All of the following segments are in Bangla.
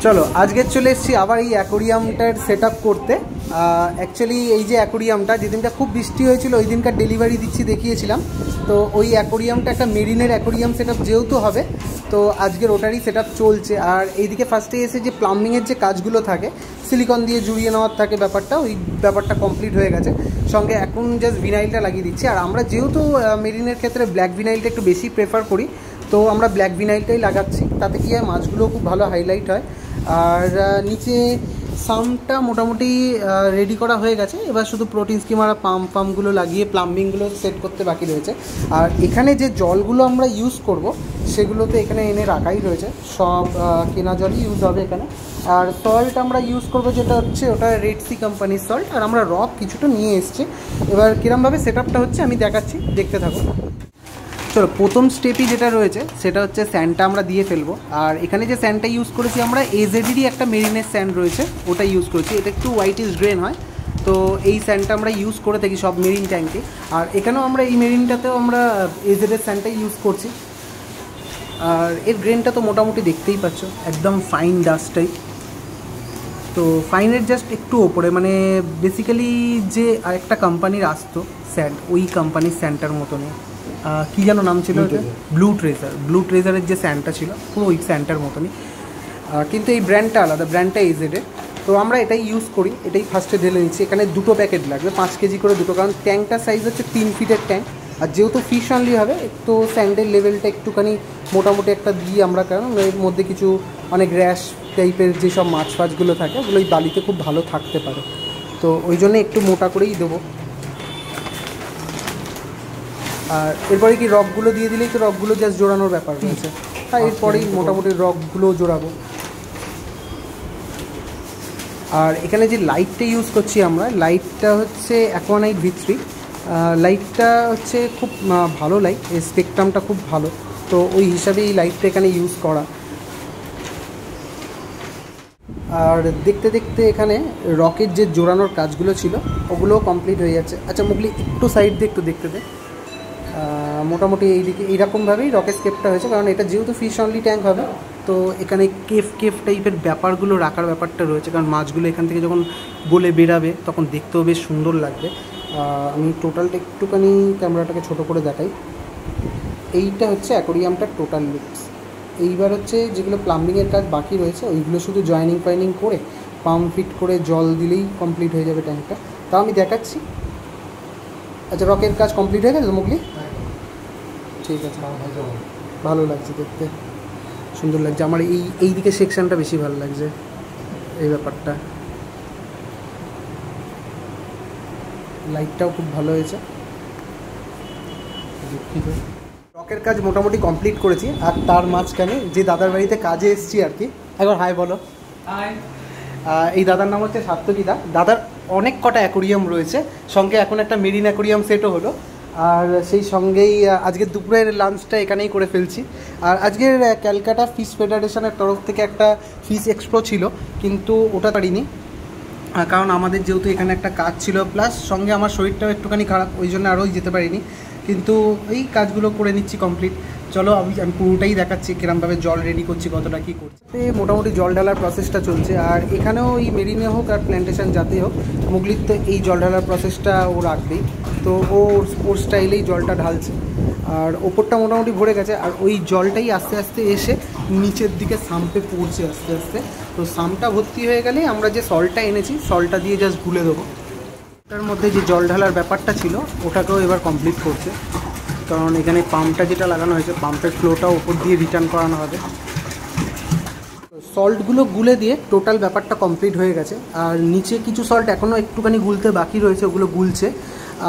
চলো আজকে চলে এসেছি আবার এই অ্যাকোরিয়ামটার সেট আপ করতে। অ্যাকচুয়ালি এই যে অ্যাকোরিয়ামটা যেদিনটা খুব বৃষ্টি হয়েছিল ওই দিনকার ডেলিভারি দিচ্ছি দেখিয়েছিলাম। তো ওই অ্যাকোরিয়ামটা একটা মেরিনের অ্যাকোরিয়াম সেট আপ যেহেতু হবে, তো আজকে ওটারই সেট আপ চলছে। আর এইদিকে ফার্স্টে এসে যে প্লাম্বিংয়ের যে কাজগুলো থাকে, সিলিকন দিয়ে জুড়িয়ে নেওয়ার থাকে ব্যাপারটা, ওই ব্যাপারটা কমপ্লিট হয়ে গেছে। সঙ্গে এখন জাস্ট ভিনাইলটা লাগিয়ে দিচ্ছি। আর আমরা যেহেতু মেরিনের ক্ষেত্রে ব্ল্যাক ভিনাইলটা একটু বেশি প্রেফার করি, তো আমরা ব্ল্যাক ভিনাইলটাই লাগাচ্ছি। তাতে কি হয়, মাছগুলো খুব ভালো হাইলাইট হয়। আর নিচে সামটা মোটামুটি রেডি করা হয়ে গেছে, এবার শুধু প্রোটিন স্কিমার আর পাম্পগুলো লাগিয়ে প্লাম্বিংগুলো সেট করতে বাকি রয়েছে। আর এখানে যে জলগুলো আমরা ইউজ করব সেগুলো তো এখানে এনে রাখাই রয়েছে, সব কেনা জলই ইউজ হবে এখানে। আর সল্ট আমরা ইউজ করবো যেটা হচ্ছে ওটা রেড সি কোম্পানির সল্ট। আর আমরা রক কিছুটা নিয়ে এসছি। এবার কীরমভাবে সেট আপটা হচ্ছে আমি দেখাচ্ছি, দেখতে থাকো। চলো, প্রথম স্টেপই যেটা রয়েছে সেটা হচ্ছে স্যান্ডটা আমরা দিয়ে ফেলবো। আর এখানে যে স্যান্ডটা ইউজ করেছি আমরা, এজেডেরই একটা মেরিনের স্যান্ড রয়েছে, ওটা ইউজ করেছি। এটা একটু হোয়াইটিশ গ্রেন হয়, তো এই স্যান্ডটা আমরা ইউজ করে থাকি সব মেরিন ট্যাঙ্কে। আর এখানেও আমরা এই মেরিনটাতেও আমরা এজেডের স্যান্ডটাই ইউজ করছি। আর এর গ্রেনটা তো মোটামুটি দেখতেই পাচ্ছ, একদম ফাইন ডাস্ট টাইপ। তো ফাইনের জাস্ট একটু ওপরে, মানে বেসিক্যালি যে আরেকটা কোম্পানির আসতো স্যান্ড, ওই কোম্পানির স্যান্ডটার মতনই। কী যেন নাম ছিল, ব্লু ট্রেজারের যে স্যান্ডটা ছিল পুরো ওই স্যান্ডটার মতনই, কিন্তু এই ব্র্যান্ডটা আলাদা, ব্র্যান্ডটা এজেডের। তো আমরা এটাই ইউজ করি, এটাই ফার্স্টে ঢেলে নিচ্ছি। এখানে 2 প্যাকেট লাগবে, 5 কেজি করে 2, কারণ ট্যাঙ্কটার সাইজ হচ্ছে 3 ফিটের ট্যাঙ্ক। আর যেহেতু ফিশ অনলি হবে, তো স্যান্ডের লেভেলটা একটুখানি মোটামুটি একটা দিই আমরা, কারণ এর মধ্যে কিছু অনেক র্যাশ টাইপের যেসব মাছ ফাছগুলো থাকে ওগুলো ওই বালিতে খুব ভালো থাকতে পারে, তো ওই জন্য একটু মোটা করেই দেবো। আর এরপরে কি রকগুলো দিয়ে দিলেই তো রকগুলো জাস্ট জোড়ানোর ব্যাপার রয়েছে। আর এরপরেই মোটামুটি রকগুলো জোড়াবো। আর এখানে যে লাইটটা ইউজ করছি আমরা, লাইটটা হচ্ছে অ্যাকোয়ানাইট V3। লাইটটা হচ্ছে খুব ভালো লাইট, এই স্পেকট্রামটা খুব ভালো, তো ওই হিসাবে এই লাইটটা এখানে ইউজ করা। আর দেখতে দেখতে এখানে রকের যে জোড়ানোর কাজগুলো ছিল ওগুলোও কমপ্লিট হয়ে যাচ্ছে। আচ্ছা মুগলি, একটু সাইড দিয়ে একটু দেখতে দে। মোটামুটি এইদিকে এইরকমভাবেই রকেট স্কেপটা হয়েছে, কারণ এটা যেহেতু ফিশ অনলি ট্যাঙ্ক হবে, তো এখানে কেফ টাইপের ব্যাপারগুলো রাখার ব্যাপারটা রয়েছে, কারণ মাছগুলো এখান থেকে যখন গলে বেরাবে তখন দেখতেও বেশ সুন্দর লাগবে। আমি টোটালটা একটুখানি ক্যামেরাটাকে ছোট করে দেখাই। এইটা হচ্ছে অ্যাকোরিয়ামটার টোটাল লুকস। এইবার হচ্ছে যেগুলো প্লাম্বিংয়ের কাজ বাকি রয়েছে ওইগুলো শুধু জয়েনিং ফাইনিং করে পাম্প ফিট করে জল দিলেই কমপ্লিট হয়ে যাবে ট্যাঙ্কটা। তাও আমি দেখাচ্ছি। আচ্ছা, রকের কাজ কমপ্লিট হয়ে গেছে মুগলি? ঠিক আছে, ভালো লাগছে দেখতে, সুন্দর লাগছে। আমার এই দিকে সেকশনটা বেশি ভালো লাগছে, এই ব্যাপারটা। লাইটটাও খুব ভালো হয়েছে। রকের কাজ মোটামুটি কমপ্লিট করেছি। আর তার মাঝখানে যে দাদার বাড়িতে কাজে এসেছি আর কি, একবার হাই বলো। হাই। এই দাদার নাম হচ্ছে সাত্যকিদা। দাদার অনেক কটা অ্যাকোরিয়াম রয়েছে, সঙ্গে এখন একটা মেরিন অ্যাকোরিয়াম সেটও হলো। আর সেই সঙ্গেই আজকের দুপুরের লাঞ্চটা এখানেই করে ফেলছি। আর আজকের ক্যালকাটা ফিশ ফেডারেশনের তরফ থেকে একটা ফিশ এক্সপো ছিল, কিন্তু ওটা পারিনি, কারণ আমাদের যেহেতু এখানে একটা কাজ ছিল, প্লাস সঙ্গে আমার শরীরটাও একটুখানি খারাপ, ওই জন্য আরোই যেতে পারিনি। কিন্তু এই কাজগুলো করে নিচ্ছি কমপ্লিট। চলো আমি পুরোটাই দেখাচ্ছি কীরমভাবে জল রেডি করছি, কতটা কী করছি। মোটামুটি জল ঢালার প্রসেসটা চলছে। আর এখানেও এই মেরিনে হোক আর প্ল্যান্টেশন যাতেই হোক, মুগলির তো এই জল ঢালার প্রসেসটা ও রাখবেই, তো ওর স্টাইলেই জলটা ঢালছে। আর ওপরটা মোটামুটি ভরে গেছে, আর ওই জলটাই আস্তে আস্তে এসে নিচের দিকে সাম্পে পড়ছে আস্তে আস্তে। তো সামটা ভর্তি হয়ে গেলে আমরা যে সল্টটা এনেছি সল্টটা দিয়ে জাস্ট গুলে দেবো। ওটার মধ্যে যে জল ঢালার ব্যাপারটা ছিল ওটাকেও এবার কমপ্লিট করছে, কারণ এখানে পাম্পটা যেটা লাগানো হয়েছে পাম্পের ফ্লোটাও ওপর দিয়ে রিটার্ন করানো হবে। সল্টগুলো গুলে দিয়ে টোটাল ব্যাপারটা কমপ্লিট হয়ে গেছে। আর নিচে কিছু সল্ট এখনও একটুখানি গুলতে বাকি রয়েছে, ওগুলো গুলছে।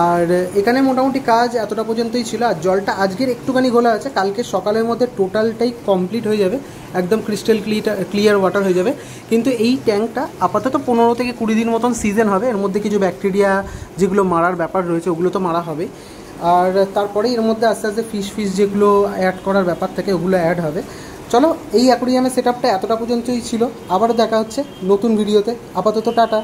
আর এখানে মোটামুটি কাজ এতটা পর্যন্তই ছিল। আর জলটা আজকের একটুখানি গোলা আছে, কালকে সকালের মধ্যে টোটালটাই কমপ্লিট হয়ে যাবে, একদম ক্রিস্টাল ক্লিয়ার ওয়াটার হয়ে যাবে। কিন্তু এই ট্যাঙ্কটা আপাতত 15 থেকে 20 দিন মতন সিজন হবে। এর মধ্যে কিছু ব্যাকটেরিয়া যেগুলো মারার ব্যাপার রয়েছে ওগুলো তো মারা হবে। আর তারপরে এর মধ্যে আস্তে আস্তে ফিশ যেগুলো অ্যাড করার ব্যাপার থাকে ওগুলো অ্যাড হবে। চলো, এই অ্যাকোরিয়ামের সেট আপটা এতটা পর্যন্তই ছিল। আবারও দেখা হচ্ছে নতুন ভিডিওতে। আপাতত টাটা।